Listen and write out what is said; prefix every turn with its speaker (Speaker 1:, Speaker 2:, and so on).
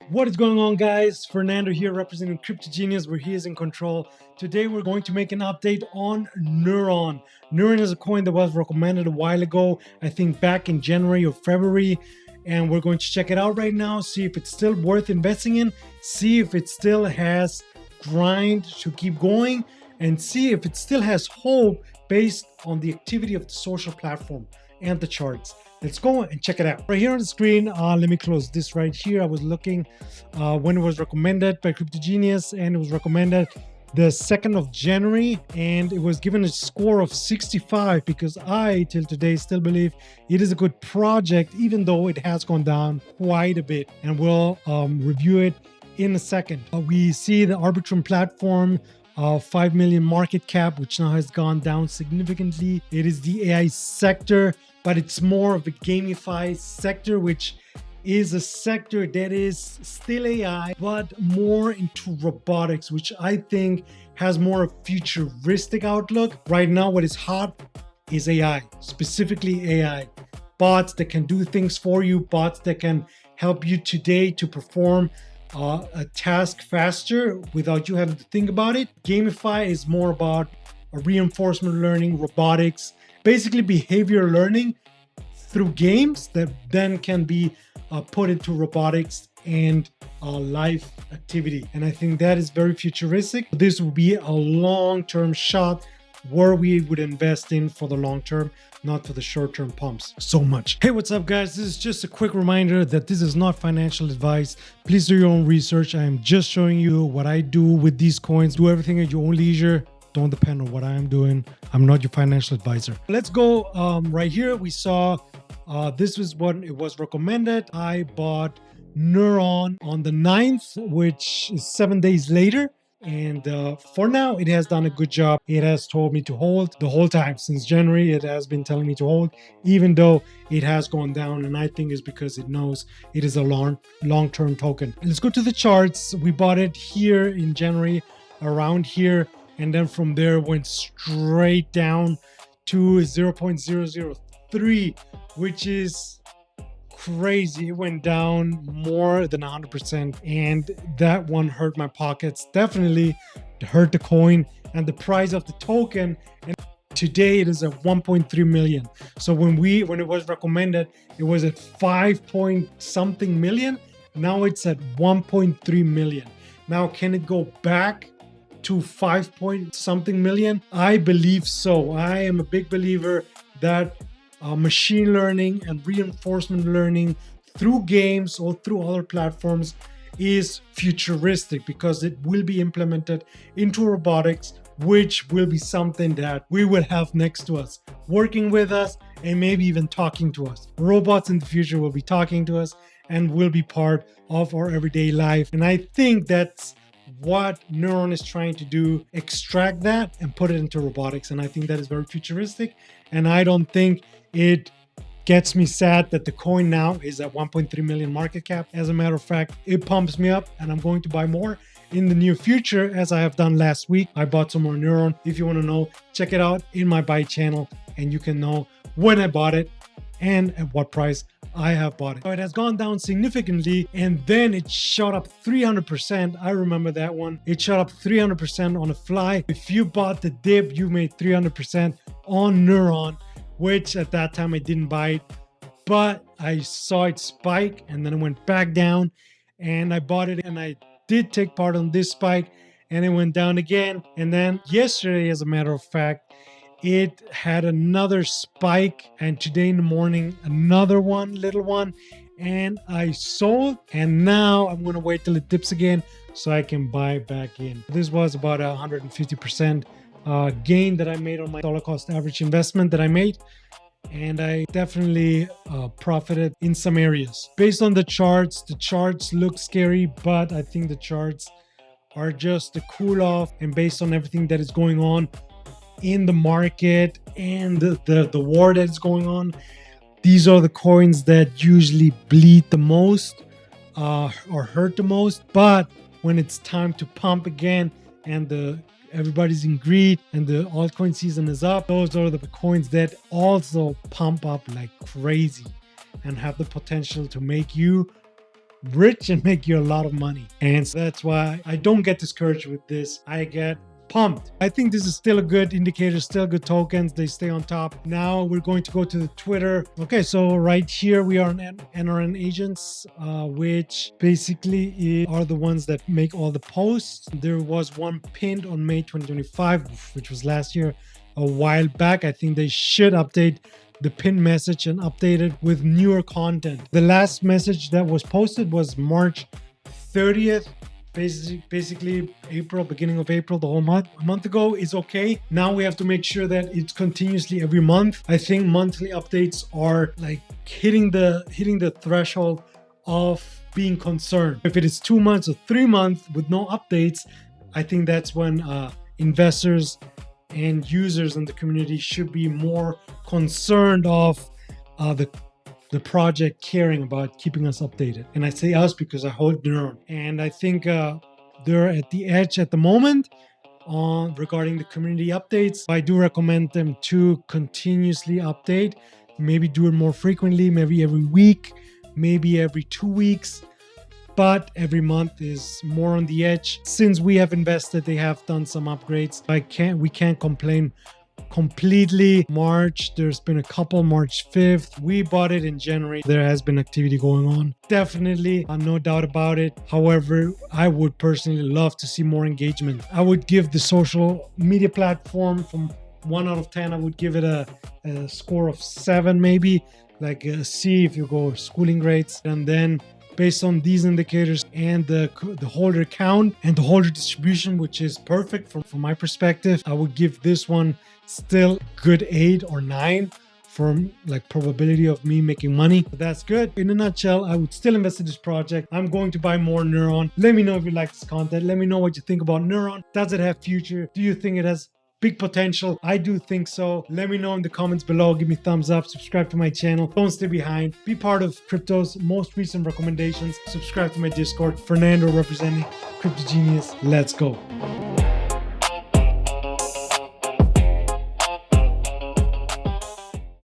Speaker 1: What is going on, guys? Fernando here representing Crypto Genius, where he is in control. Today we're going to make an update on Neuron. Neuron is a coin that was recommended a while ago, I think back in January or February, and we're going to check it out right now, see if it's still worth investing in, see if it still has grind to keep going, and see if it still has hope based on the activity of the social platform and the charts. Let's go and check it out. Right here on the screen, let me close this right here. I was looking when it was recommended by Crypto Genius, and it was recommended the 2nd of January, and it was given a score of 65 because I, till today, still believe it is a good project, even though it has gone down quite a bit, and we'll review it in a second. We see the Arbitrum platform, 5 million market cap, which now has gone down significantly. It is the AI sector, but it's more of a Gamify sector, which is a sector that is still AI, but more into robotics, which I think has more a futuristic outlook. Right now, what is hot is AI, specifically AI. Bots that can do things for you, bots that can help you today to perform a task faster without you having to think about it. Gamify is more about reinforcement learning, robotics, basically behavior learning through games that then can be put into robotics and life activity. And I think that is very futuristic. This will be a long-term shot where we would invest in for the long term, not for the short-term pumps so much. Hey, what's up, guys? This is just a quick reminder that this is not financial advice. Please do your own research. I am just showing you what I do with these coins. Do everything at your own leisure. Don't depend on what I am doing. I'm not your financial advisor. Let's go right here. We saw this was what it was recommended. I bought Neuron on the 9th, which is 7 days later. And for now, it has done a good job. It has told me to hold the whole time. Since January, it has been telling me to hold, even though it has gone down. And I think it's because it knows it is a long-term token. Let's go to the charts. We bought it here in January, around here. And then from there went straight down to 0.003, which is crazy. It went down more than 100%, and that one hurt my pockets. Definitely hurt the coin and the price of the token. And today it is at 1.3 million. So when it was recommended, it was at 5 point something million. Now it's at 1.3 million. Now, can it go back to 5 point something million? I believe so. I am a big believer that machine learning and reinforcement learning through games or through other platforms is futuristic because it will be implemented into robotics, which will be something that we will have next to us, working with us, and maybe even talking to us. Robots in the future will be talking to us and will be part of our everyday life. And I think that's what Neuron is trying to do, extract that and put it into robotics. And I think that is very futuristic. And I don't think it gets me sad that the coin now is at 1.3 million market cap. As a matter of fact, it pumps me up, and I'm going to buy more in the near future, as I have done last week. I bought some more Neuron. If you want to know, check it out in my buy channel, and you can know when I bought it and at what price I have bought it. So it has gone down significantly, and then it shot up 300%. I remember that one. It shot up 300% on a fly. If you bought the dip, you made 300% on Neuron, which at that time I didn't buy it, but I saw it spike and then it went back down, and I bought it, and I did take part on this spike, and it went down again. And then yesterday, as a matter of fact, it had another spike, and today in the morning another one, little one, and I sold. And now I'm going to wait till it dips again so I can buy back in. This was about 150% gain that I made on my dollar cost average investment that I made, and I definitely profited in some areas. Based on the charts look scary, but I think the charts are just a cool off, and based on everything that is going on in the market and the war that is going on, these are the coins that usually bleed the most or hurt the most. But when it's time to pump again and everybody's in greed and the altcoin season is up, those are the coins that also pump up like crazy and have the potential to make you rich and make you a lot of money. And so that's why I don't get discouraged with this. I get pumped. I think this is still a good indicator, still good tokens. They stay on top. Now we're going to go to the Twitter. Okay, so right here we are on NRN agents, which basically are the ones that make all the posts. There was one pinned on May 2025, which was last year, a while back. I think they should update the pin message and update it with newer content. The last message that was posted was March 30th. Basically April, beginning of April, the whole month. A month ago is okay. Now we have to make sure that it's continuously every month. I think monthly updates are like hitting the threshold of being concerned. If it is 2 months or 3 months with no updates, I think that's when investors and users in the community should be more concerned of the project caring about keeping us updated. And I say us because I hold Neuron. And I think they're at the edge at the moment regarding the community updates. I do recommend them to continuously update, maybe do it more frequently, maybe every week, maybe every 2 weeks. But every month is more on the edge. Since we have invested, they have done some upgrades. We can't complain completely. March, there's been a couple. March 5th, we bought it in January. There has been activity going on. Definitely, no doubt about it. However, I would personally love to see more engagement. I would give the social media platform from 1 out of 10. I would give it a score of 7, maybe like a C if you go schooling grades. And then based on these indicators and the holder count and the holder distribution, which is perfect from my perspective, I would give this one still good 8 or 9 for like probability of me making money. But that's good. In a nutshell, I would still invest in this project. I'm going to buy more Neuron. Let me know if you like this content. Let me know what you think about Neuron. Does it have future? Do you think it has big potential? I do think so. Let me know in the comments below. Give me thumbs up. Subscribe to my channel. Don't stay behind. Be part of crypto's most recent recommendations. Subscribe to my Discord. Fernando representing Crypto Genius. Let's go.